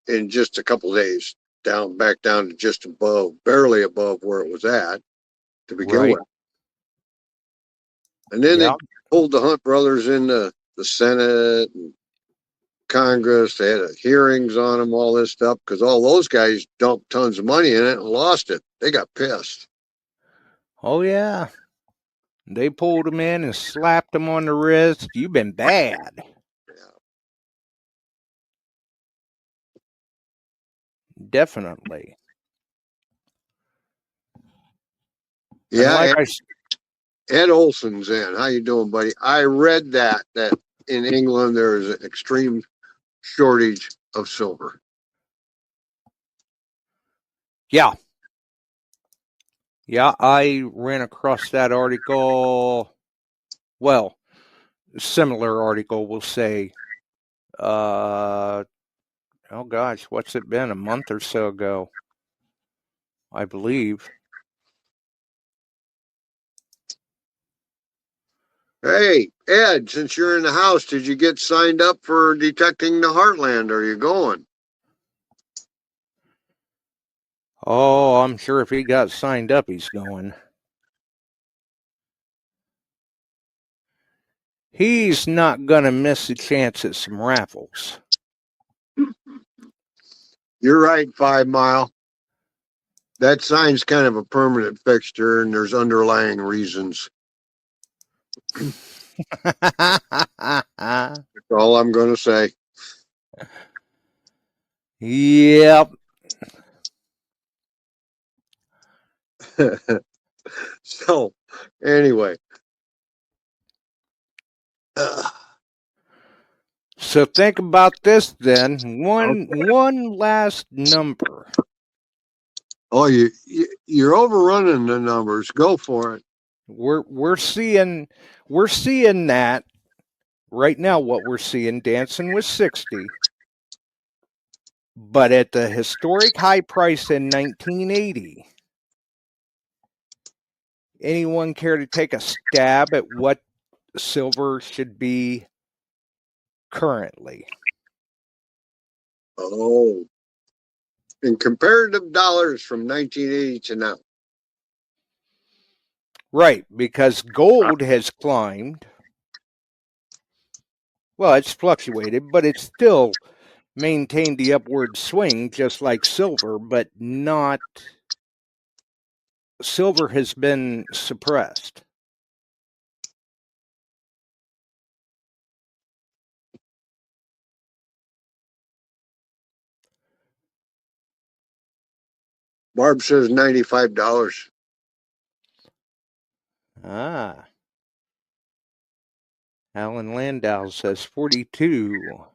in just a couple days, back down to just above, barely above where it was at to begin Right. with. And then Yeah. they pulled the Hunt brothers into the Senate and Congress. They had hearings on them, all this stuff, because all those guys dumped tons of money in it and lost it. They got pissed. Oh, yeah. They pulled him in and slapped him on the wrist. You've been bad. Definitely. And Yeah, like I s- Ed Olson's in. How you doing, buddy? I read that in England there is an extreme shortage of silver. yeah. Yeah, I ran across that article. Well, similar article, we'll say. Oh gosh, what's it been? A month or so ago, I believe. Hey, Ed, since you're in the house, did you get signed up for Detecting the Heartland? Are you going? Oh, I'm sure if he got signed up, he's going. He's not going to miss a chance at some raffles. You're right, 5 Mile. That sign's kind of a permanent fixture, and there's underlying reasons. That's all I'm going to say. Yep. So, anyway. So think about this then. One last number. Oh, you're overrunning the numbers. Go for it. We're seeing that right now. What we're seeing dancing with 60, but at the historic high price in 1980. Anyone care to take a stab at what silver should be currently? Oh, in comparative dollars from 1980 to now. Right, because gold has climbed. Well, it's fluctuated, but it's still maintained the upward swing just like silver, but not. Silver has been suppressed. Barb says $95. Ah. Alan Landau says 42.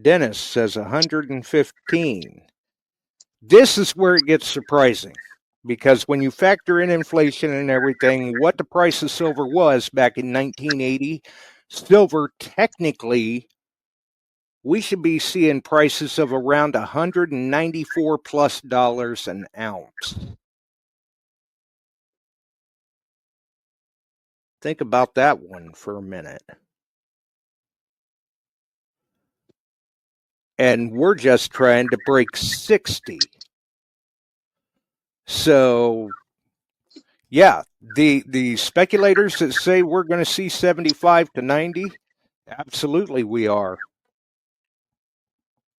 Dennis says 115. This is where it gets surprising, because when you factor in inflation and everything, what the price of silver was back in 1980, silver technically, we should be seeing prices of around $194+ an ounce. Think about that one for a minute. And we're just trying to break 60. So, yeah, the speculators that say we're going to see 75 to 90, absolutely we are.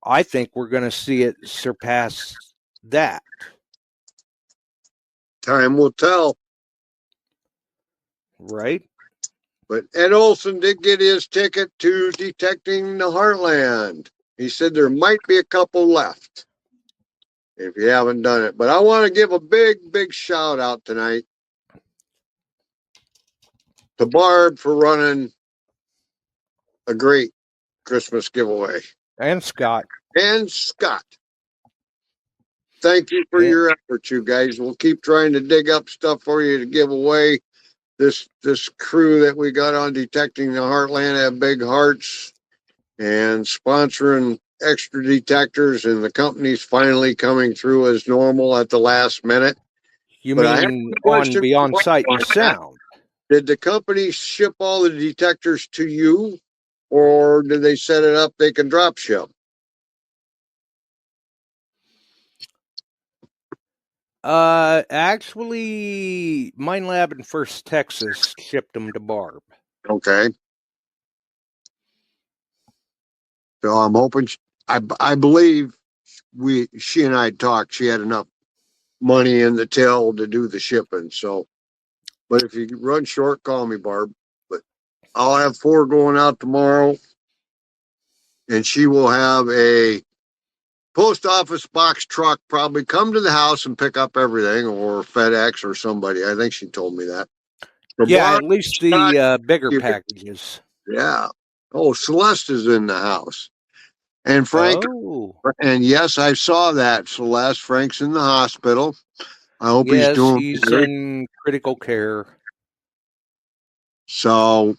I think we're going to see it surpass that. Time will tell. Right? But Ed Olson did get his ticket to Detecting the Heartland. He said there might be a couple left if you haven't done it. But I want to give a big shout out tonight to Barb for running a great Christmas giveaway. And Scott. And Scott. Thank you for your efforts, you guys. We'll keep trying to dig up stuff for you to give away. This crew that we got on Detecting the Heartland have big hearts and sponsoring extra detectors, and the company's finally coming through as normal at the last minute. You But I have mean a question on Beyond Sight and Sound? Did the company ship all the detectors to you, or did they set it up they can drop ship? Actually, Mine Lab in First Texas shipped them to Barb. Okay. So I'm hoping, I believe she and I talked, she had enough money in the till to do the shipping. So, but if you run short, call me, Barb. But I'll have 4 going out tomorrow, and she will have a post office box truck probably come to the house and pick up everything, or FedEx or somebody. I think she told me that. So Yeah, Barb, at least the bigger you- packages. yeah. Oh, Celeste is in the house. And Frank, and yes, I saw that, Celeste. Frank's in the hospital. I hope he's doing he's good. in critical care. So,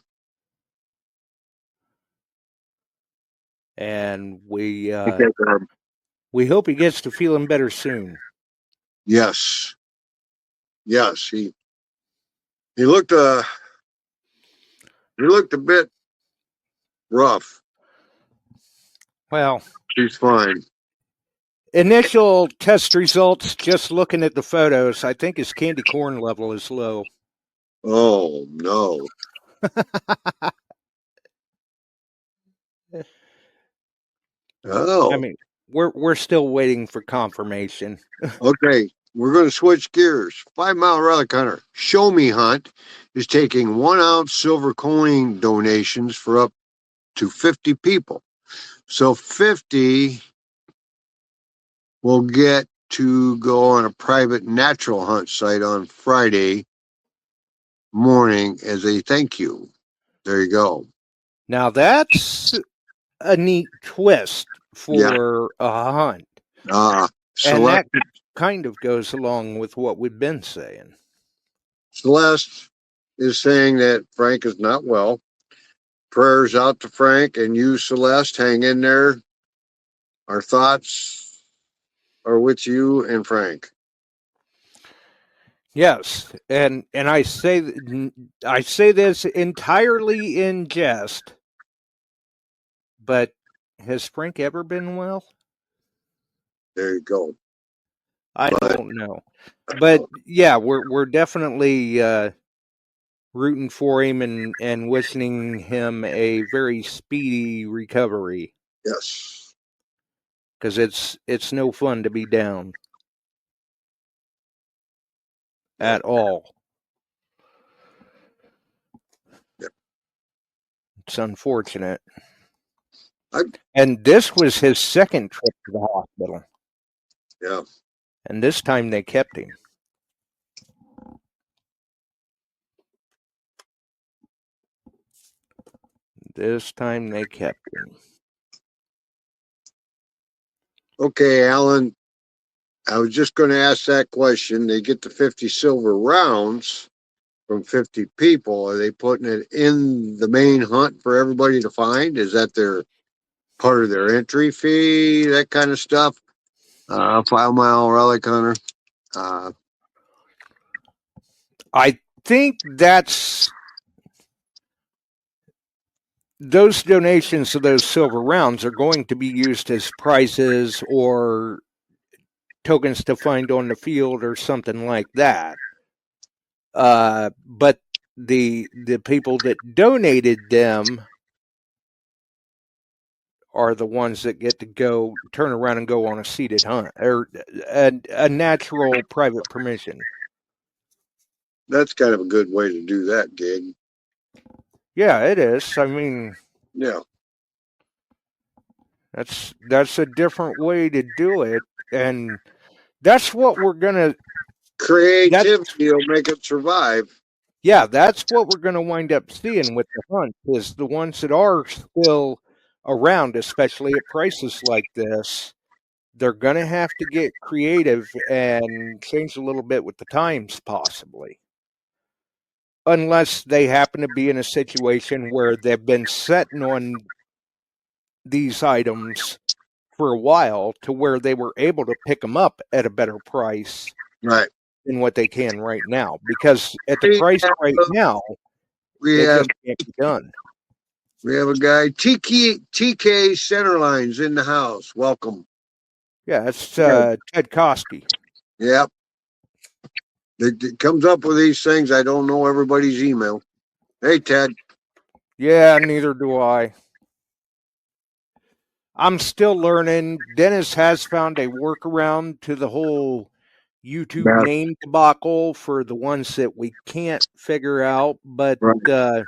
and we hope he gets to feeling better soon. yes, he looked a bit rough. Well, she's fine. Initial test results, just looking at the photos, I think his candy corn level is low. Oh no. Oh. I mean, we're still waiting for confirmation. Okay, we're going to switch gears. 5 Mile Relic Hunter Show Me Hunt is taking 1 ounce silver coin donations for up to 50 people. So 50 will get to go on a private natural hunt site on Friday morning as a thank you. There you go. Now that's a neat twist for a hunt. And that kind of goes along with what we've been saying. Celeste is saying that Frank is not well. Prayers out to Frank and you, Celeste. Hang in there. Our thoughts are with you and Frank. Yes, and I say this entirely in jest. But has Frank ever been well? There you go. I don't know, but yeah, we're definitely rooting for him and wishing him a very speedy recovery. Yes, because it's no fun to be down at all. Yep. It's unfortunate. And this was his second trip to the hospital. Yeah. And this time they kept him. This time they kept him. Okay, Alan, I was just going to ask that question. They get the 50 silver rounds from 50 people. Are they putting it in the main hunt for everybody to find? Is that their part of their entry fee, that kind of stuff? 5 Mile Relic Hunter. I think that's those donations to those silver rounds are going to be used as prizes or tokens to find on the field or something like that. But the people that donated them are the ones that get to go turn around and go on a seated hunt or a natural private permission. That's kind of a good way to do that, Gig. Yeah, it is. I mean, Yeah. that's a different way to do it, and that's what we're gonna. Creativity will make it survive. Yeah, that's what we're gonna wind up seeing with the hunt is the ones that are still around, especially at prices like this. They're gonna have to get creative and change a little bit with the times, possibly. Unless they happen to be in a situation where they've been sitting on these items for a while to where they were able to pick them up at a better price Right. than what they can right now. Because at the price right now, We it have just can't be done. we have a guy, TK Centerlines in the house. Welcome. Yeah, it's Ted Koski. Yep. It comes up with these things. I don't know everybody's email. Hey, Ted. Yeah, neither do I. I'm still learning. Dennis has found a workaround to the whole YouTube Yeah. name debacle for the ones that we can't figure out, but Right.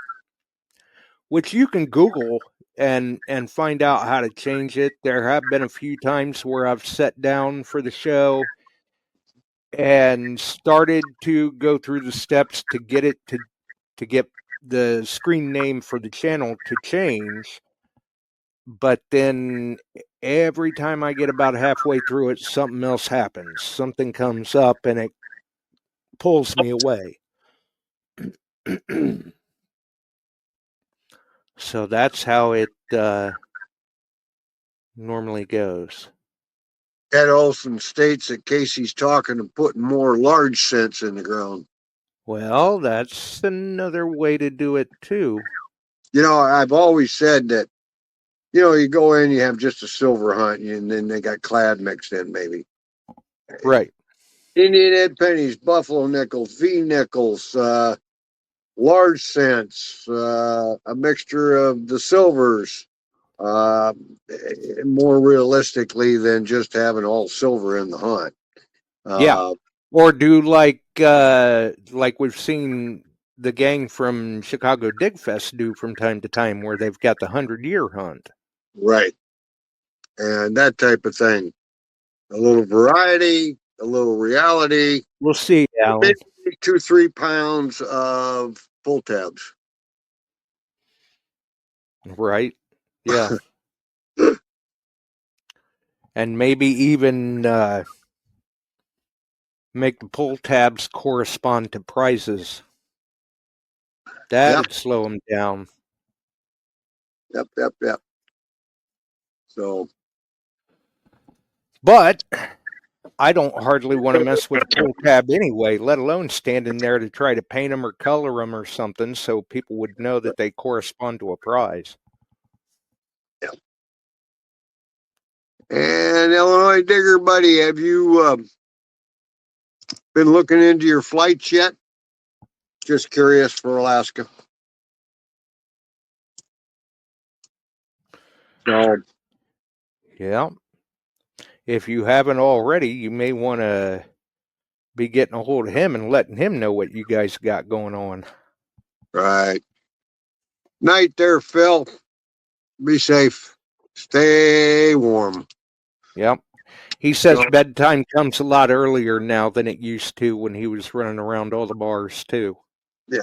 which you can Google and find out how to change it. There have been a few times where I've sat down for the show and started to go through the steps to get it to get the screen name for the channel to change. But then every time I get about halfway through it, something else happens. Something comes up and it pulls me away. So that's how it normally goes. Ed Olson states that Casey's talking of putting more large scents in the ground. Well, that's another way to do it too. You know, I've always said that, you know, you go in, you have just a silver hunt, and then they got clad mixed in, maybe. Right. Indian head pennies, buffalo nickels, V nickels, large cents, a mixture of the silvers, more realistically than just having all silver in the hunt. Yeah. Or do like we've seen the gang from Chicago Dig Fest do from time to time, where they've got the 100-year hunt. Right. And that type of thing. A little variety, a little reality. We'll see, Alan. Maybe 2-3 pounds of pull tabs. Right. Yeah. And maybe even make the pull tabs correspond to prices. That'd slow them down. Yep. So, but I don't hardly want to mess with a pull tab anyway, let alone standing there to try to paint them or color them or something so people would know that they correspond to a prize. Yeah. And Illinois Digger Buddy, have you been looking into your flights yet? Just curious for Alaska. So, yeah. If you haven't already, you may want to be getting a hold of him and letting him know what you guys got going on. Right. Night there, Phil. Be safe. Stay warm. Yep. He says bedtime comes a lot earlier now than it used to when he was running around all the bars, too. Yeah.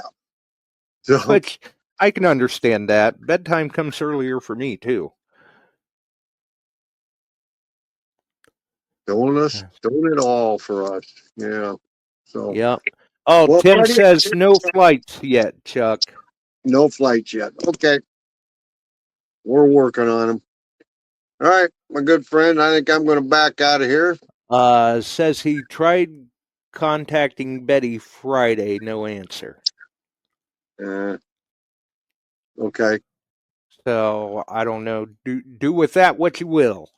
So, which I can understand that. Bedtime comes earlier for me, too. doing it all for us. Yeah. So. Yeah. Oh, well, Tim says no flights yet, Chuck. No flights yet. Okay. We're working on them. All right, my good friend. I think I'm going to back out of here. Says he tried contacting Betty Friday. No answer. Okay. So I don't know. Do with that what you will.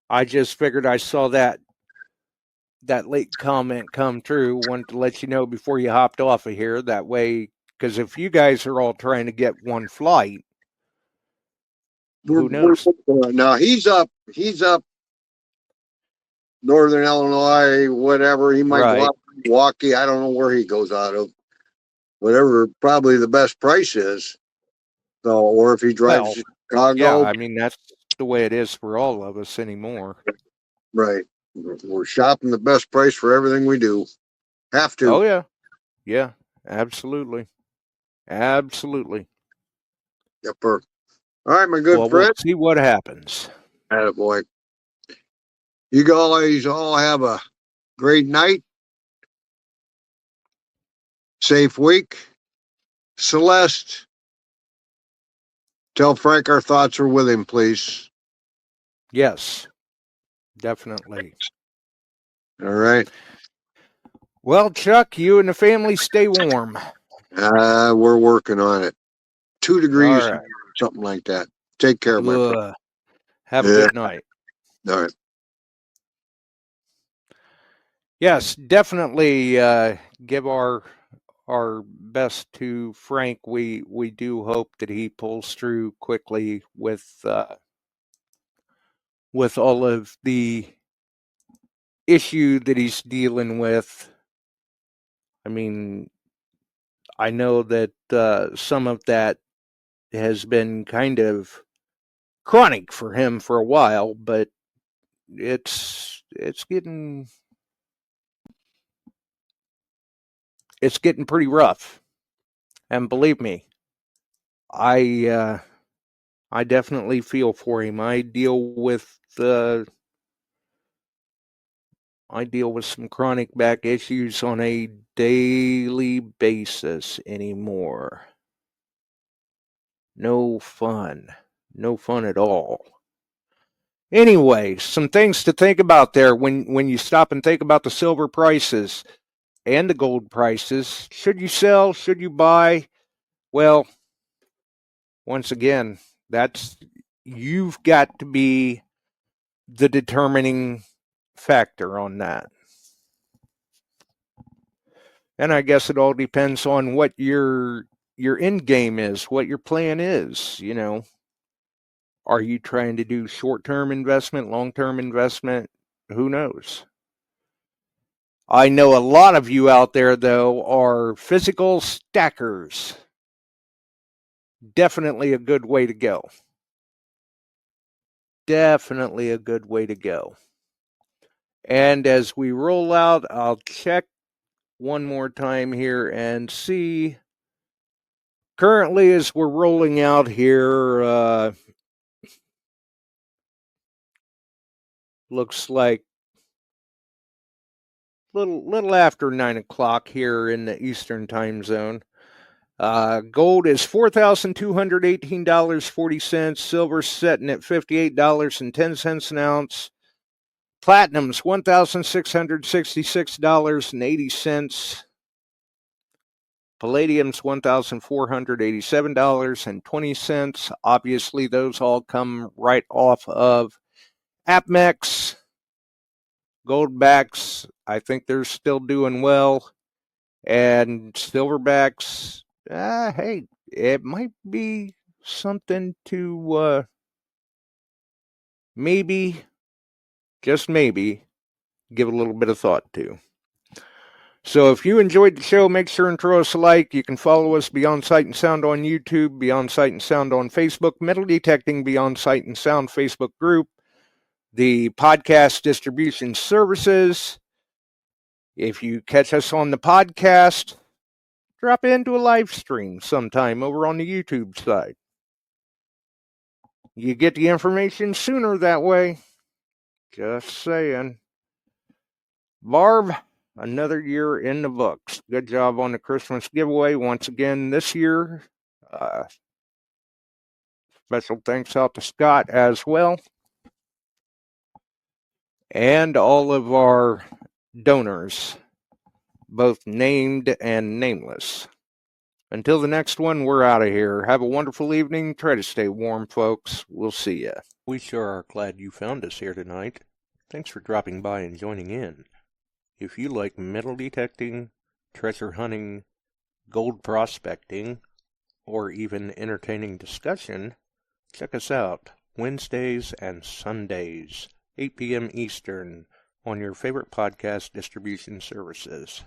I just figured I saw that late comment come through. Wanted to let you know before you hopped off of here. That way, because if you guys are all trying to get one flight, Who knows? Now he's up Northern Illinois, whatever. He might go Right. out to Milwaukee. I don't know where he goes out of. Whatever probably the best price is. So, or if he drives Well, to Chicago. yeah, I mean, that's the way it is for all of us anymore. Right. We're shopping the best price for everything we do. Have to. Oh, yeah. Yeah, absolutely. Absolutely. Yepper. All right, my good Well, friend. we'll see what happens. Attaboy. You guys all have a great night. Safe week. Celeste, tell Frank our thoughts are with him, please. Yes, definitely. All right. Well, Chuck, you and the family stay warm. We're working on it. 2 degrees, All right. something like that. Take care, my friend. Have a good night. All right. Yes, definitely give our best to Frank. We do hope that he pulls through quickly with all of the issue that he's dealing with. I mean, I know that some of that has been kind of chronic for him for a while, but it's getting pretty rough. And believe me, I definitely feel for him. I deal with some chronic back issues on a daily basis anymore. No fun. No fun at all. Anyway, some things to think about there when you stop and think about the silver prices and the gold prices. Should you sell? Should you buy? Well, once again, you've got to be the determining factor on that. And I guess it all depends on what your end game is, what your plan is, you know. Are you trying to do short-term investment, long-term investment? Who knows? I know a lot of you out there, though, are physical stackers. Definitely a good way to go. Definitely a good way to go. And as we roll out, I'll check one more time here and see. Currently, as we're rolling out here, looks like little after 9 o'clock here in the Eastern time zone. Gold is $4,218.40. Silver sitting at $58.10 an ounce. Platinum's $1,666.80. Palladium's $1,487.20. Obviously, those all come right off of APMEX. Goldbacks, I think they're still doing well. And silverbacks, hey, it might be something to maybe, just maybe, give a little bit of thought to. So if you enjoyed the show, make sure and throw us a like. You can follow us Beyond Sight and Sound on YouTube, Beyond Sight and Sound on Facebook, Metal Detecting Beyond Sight and Sound Facebook group, the podcast distribution services. If you catch us on the podcast, drop into a live stream sometime over on the YouTube side. You get the information sooner that way. Just saying. Barb, another year in the books. Good job on the Christmas giveaway once again this year. Special thanks out to Scott as well. And all of our donors, both named and nameless. Until the next one, we're out of here. Have a wonderful evening. Try to stay warm, folks. We'll see ya. We sure are glad you found us here tonight. Thanks for dropping by and joining in. If you like metal detecting, treasure hunting, gold prospecting, or even entertaining discussion, Check us out Wednesdays and Sundays, 8 p.m. Eastern, on your favorite podcast distribution services.